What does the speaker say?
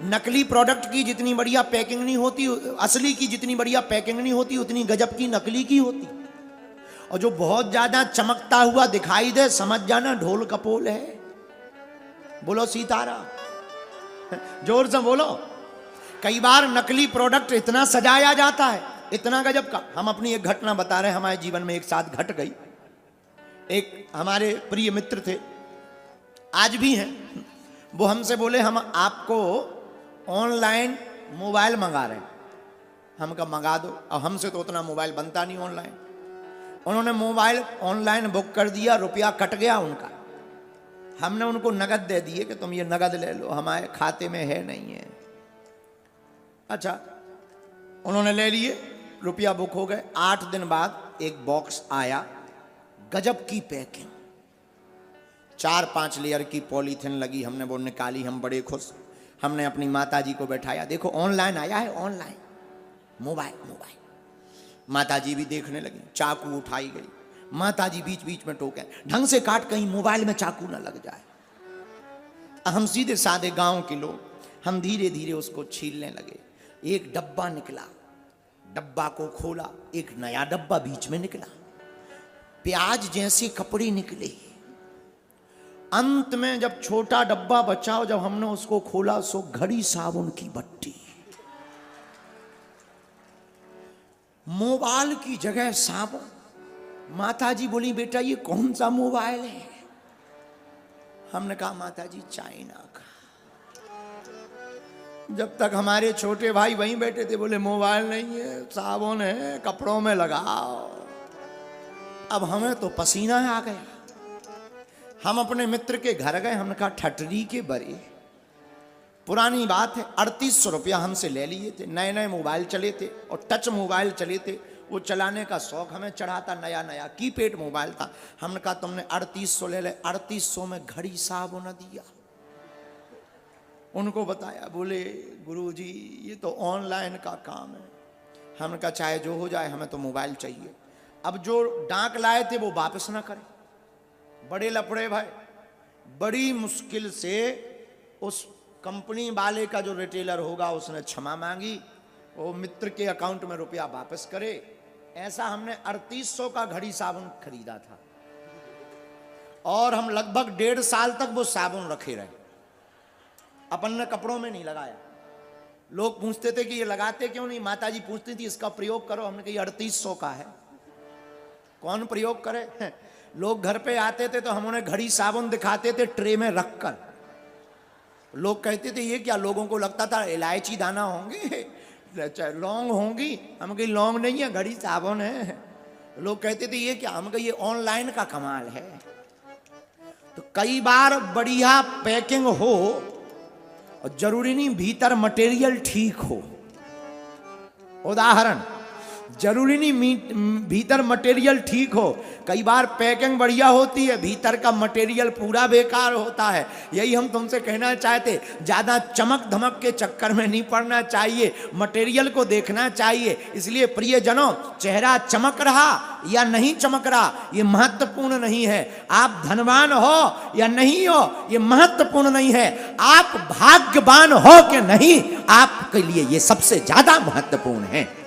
नकली प्रोडक्ट की जितनी बढ़िया पैकिंग नहीं होती, असली की जितनी बढ़िया पैकिंग नहीं होती, उतनी गजब की नकली की होती। और जो बहुत ज्यादा चमकता हुआ दिखाई दे, समझ जाना ढोल कपोल है। बोलो सीताराम, जोर से बोलो। कई बार नकली प्रोडक्ट इतना सजाया जाता है, इतना गजब का। हम अपनी एक घटना बता रहे हैं, हमारे जीवन में एक साथ घट गई। एक हमारे प्रिय मित्र थे, आज भी हैं। वो हमसे बोले हम आपको ऑनलाइन मोबाइल मंगा रहे हैं। हम कहा मंगा दो। अब हमसे तो उतना मोबाइल बनता नहीं ऑनलाइन। उन्होंने मोबाइल ऑनलाइन बुक कर दिया, रुपया कट गया उनका। हमने उनको नगद दे दिए कि तुम ये नगद ले लो, हमारे खाते में है नहीं है। अच्छा, उन्होंने ले लिए, रुपया बुक हो गए। 8 दिन बाद एक बॉक्स आया, गजब की पैकिंग, 4-5 लेयर की पॉलीथिन लगी। हमने वो निकाली, हम बड़े खुश। हमने अपनी माताजी को बैठाया, देखो ऑनलाइन आया है, ऑनलाइन मोबाइल। माताजी भी देखने लगी। चाकू उठाई गई, माताजी बीच बीच में टोके, ढंग से काट, कहीं मोबाइल में चाकू ना लग जाए। हम सीधे साधे गांव के लोग, हम धीरे धीरे उसको छीलने लगे। एक डब्बा निकला, डब्बा को खोला, एक नया डब्बा बीच में निकला, प्याज जैसे कपड़े निकले। अंत में जब छोटा डब्बा बचा, जब हमने उसको खोला, सो घड़ी साबुन की बट्टी। मोबाइल की जगह साबुन। माताजी बोली बेटा ये कौन सा मोबाइल है? हमने कहा माताजी चाइना का। जब तक हमारे छोटे भाई वहीं बैठे थे, बोले मोबाइल नहीं है, साबुन है, कपड़ों में लगाओ। अब हमें तो पसीना आ गया। हम अपने मित्र के घर गए, हमने कहा ठटरी के बरे, पुरानी बात है, 3800 रुपया हमसे ले लिए थे। नए नए मोबाइल चले थे और टच मोबाइल चले थे, वो चलाने का शौक हमें चढ़ा था। नया नया कीपैड मोबाइल था। हमने कहा तुमने 3800 ले ले, 3800 में घड़ी साबुन दिया। उनको बताया, बोले गुरुजी ये तो ऑनलाइन का काम है। हमने कहा चाहे जो हो जाए, हमें तो मोबाइल चाहिए। अब जो डाक लाए थे वो वापस ना करें, बड़े लफड़े भाई। बड़ी मुश्किल से उस कंपनी वाले का जो रिटेलर होगा उसने क्षमा मांगी, वो मित्र के अकाउंट में रुपया वापस करे। ऐसा हमने 3800 का घड़ी साबुन खरीदा था और हम लगभग 1.5 साल तक वो साबुन रखे रहे। अपन ने कपड़ों में नहीं लगाया। लोग पूछते थे कि ये लगाते क्यों नहीं, माताजी पूछती थी इसका प्रयोग करो। हमने कहा 3800 का है, कौन प्रयोग करे। लोग घर पे आते थे तो हम उन्हें घड़ी साबुन दिखाते थे ट्रे में रखकर। लोग कहते थे ये क्या, लोगों को लगता था इलायची दाना होंगे, लौंग होंगी। हम कहीं लौंग नहीं है, घड़ी साबुन है। लोग कहते थे ये क्या, हम कहीं ये ऑनलाइन का कमाल है। तो कई बार बढ़िया पैकिंग हो और जरूरी नहीं भीतर मटेरियल ठीक हो। उदाहरण, जरूरी नहीं भीतर मटेरियल ठीक हो। कई बार पैकिंग बढ़िया होती है, भीतर का मटेरियल पूरा बेकार होता है। यही हम तुमसे कहना चाहते, ज्यादा चमक धमक के चक्कर में नहीं पड़ना चाहिए, मटेरियल को देखना चाहिए। इसलिए प्रियजनों, चेहरा चमक रहा या नहीं चमक रहा ये महत्वपूर्ण नहीं है। आप धनवान हो या नहीं हो ये महत्वपूर्ण नहीं है। आप भाग्यवान हो कि नहीं, आपके लिए ये सबसे ज्यादा महत्वपूर्ण है।